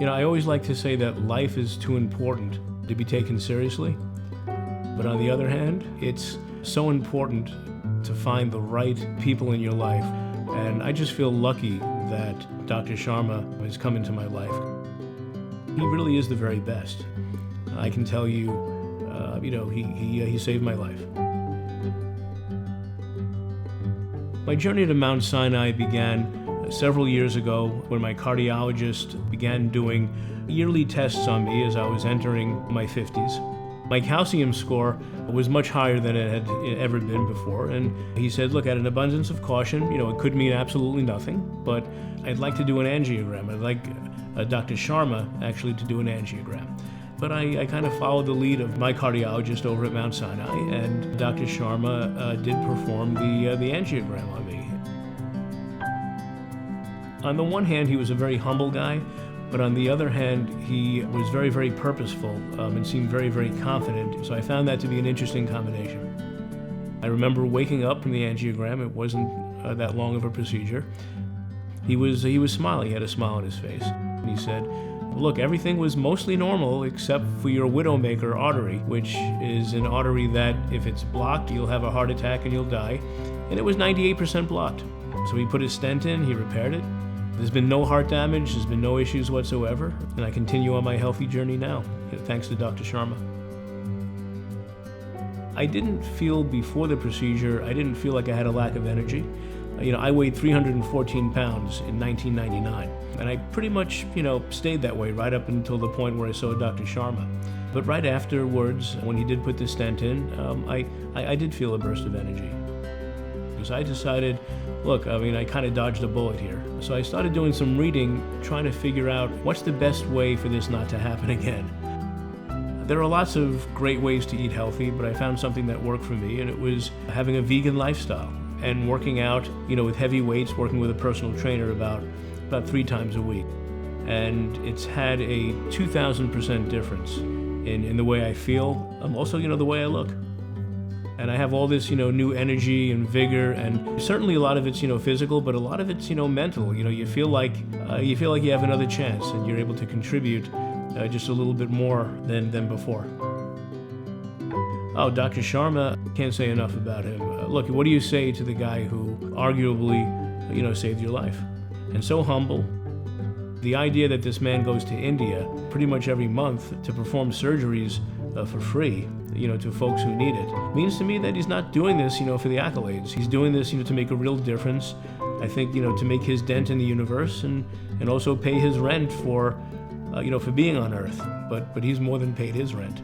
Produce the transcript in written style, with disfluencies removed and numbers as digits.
I always like to say that life is too important to be taken seriously. But on the other hand, it's so important to find the right people in your life. And I just feel lucky that Dr. Sharma has come into my life. He really is the very best. I can tell you, he saved my life. My journey to Mount Sinai began several years ago when my cardiologist began doing yearly tests on me as I was entering my 50s. My calcium score was much higher than it had ever been before, and he said, look, at an abundance of caution, it could mean absolutely nothing, but I'd like to do an angiogram. I'd like Dr. Sharma actually to do an angiogram. But I kind of followed the lead of my cardiologist over at Mount Sinai, and Dr. Sharma did perform the angiogram on me. On the one hand, he was a very humble guy, but on the other hand, he was very, very purposeful and seemed very, very confident. So I found that to be an interesting combination. I remember waking up from the angiogram. It wasn't that long of a procedure. He was smiling. He had a smile on his face. And he said, look, everything was mostly normal except for your widowmaker artery, which is an artery that if it's blocked, you'll have a heart attack and you'll die. And it was 98% blocked. So he put a stent in, he repaired it. There's been no heart damage, there's been no issues whatsoever, and I continue on my healthy journey now, thanks to Dr. Sharma. I didn't feel before the procedure, I didn't feel like I had a lack of energy. I weighed 314 pounds in 1999, and I pretty much, stayed that way right up until the point where I saw Dr. Sharma. But right afterwards, when he did put the stent in, I did feel a burst of energy. Because I decided, look, I kind of dodged a bullet here. So I started doing some reading, trying to figure out what's the best way for this not to happen again. There are lots of great ways to eat healthy, but I found something that worked for me, and it was having a vegan lifestyle and working out, with heavy weights, working with a personal trainer about 3 times a week. And it's had a 2,000% difference in the way I feel, also, the way I look. And I have all this, new energy and vigor, and certainly a lot of it's, physical, but a lot of it's, mental. You feel like you have another chance, and you're able to contribute just a little bit more than before. Oh, Dr. Sharma, can't say enough about him. Look, what do you say to the guy who arguably, saved your life? And so humble. The idea that this man goes to India pretty much every month to perform surgeries for free, to folks who need it, means to me that he's not doing this, for the accolades. He's doing this, to make a real difference. I think, to make his dent in the universe and also pay his rent for being on Earth. But he's more than paid his rent.